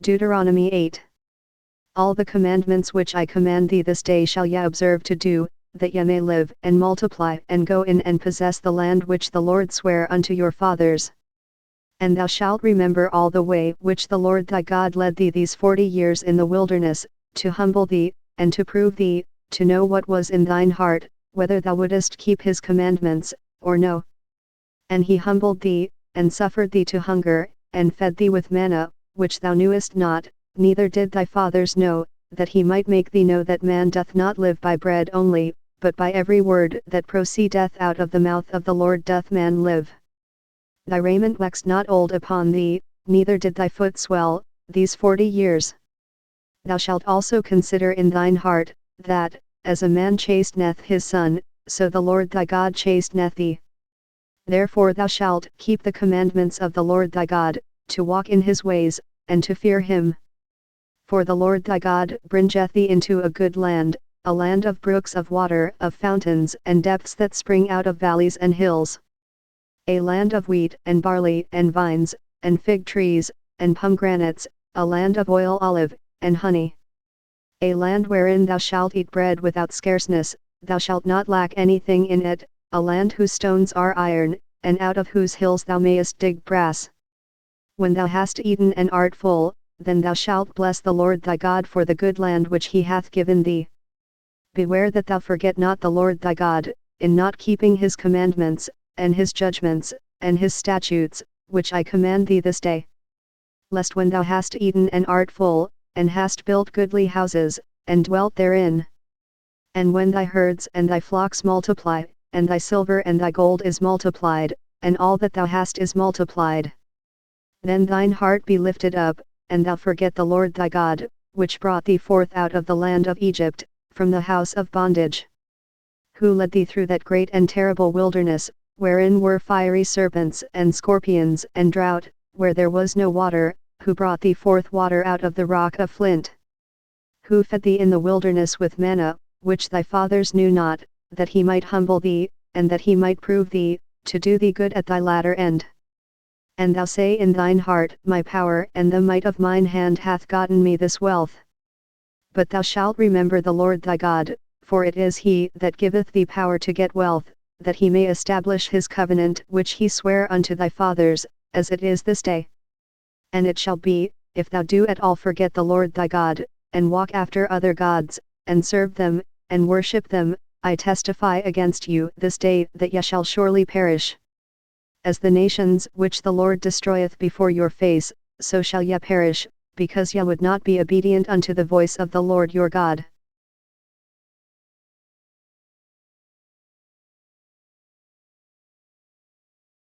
Deuteronomy 8. All the commandments which I command thee this day shall ye observe to do, that ye may live and multiply and go in and possess the land which the Lord sware unto your fathers. And thou shalt remember all the way which the Lord thy God led thee these 40 years in the wilderness, to humble thee, and to prove thee, to know what was in thine heart, whether thou wouldest keep his commandments, or no. And he humbled thee, and suffered thee to hunger, and fed thee with manna, which thou knewest not, neither did thy fathers know, that he might make thee know that man doth not live by bread only, but by every word that proceedeth out of the mouth of the Lord doth man live. Thy raiment waxed not old upon thee, neither did thy foot swell, these 40 years. Thou shalt also consider in thine heart, that, as a man chasteneth his son, so the Lord thy God chasteneth thee. Therefore thou shalt keep the commandments of the Lord thy God, to walk in his ways, and to fear him. For the Lord thy God bringeth thee into a good land, a land of brooks of water, of fountains and depths that spring out of valleys and hills. A land of wheat and barley and vines, and fig trees, and pomegranates, a land of oil olive, and honey. A land wherein thou shalt eat bread without scarceness, thou shalt not lack anything in it, a land whose stones are iron, and out of whose hills thou mayest dig brass. When thou hast eaten and art full, then thou shalt bless the Lord thy God for the good land which he hath given thee. Beware that thou forget not the Lord thy God, in not keeping his commandments, and his judgments, and his statutes, which I command thee this day. Lest when thou hast eaten and art full, and hast built goodly houses, and dwelt therein, and when thy herds and thy flocks multiply, and thy silver and thy gold is multiplied, and all that thou hast is multiplied, then thine heart be lifted up, and thou forget the Lord thy God, which brought thee forth out of the land of Egypt, from the house of bondage. Who led thee through that great and terrible wilderness, wherein were fiery serpents and scorpions and drought, where there was no water, who brought thee forth water out of the rock of flint. Who fed thee in the wilderness with manna, which thy fathers knew not, that he might humble thee, and that he might prove thee, to do thee good at thy latter end. And thou say in thine heart, my power and the might of mine hand hath gotten me this wealth. But thou shalt remember the Lord thy God, for it is he that giveth thee power to get wealth, that he may establish his covenant which he sware unto thy fathers, as it is this day. And it shall be, if thou do at all forget the Lord thy God, and walk after other gods, and serve them, and worship them, I testify against you this day that ye shall surely perish. As the nations which the Lord destroyeth before your face, so shall ye perish, because ye would not be obedient unto the voice of the Lord your God.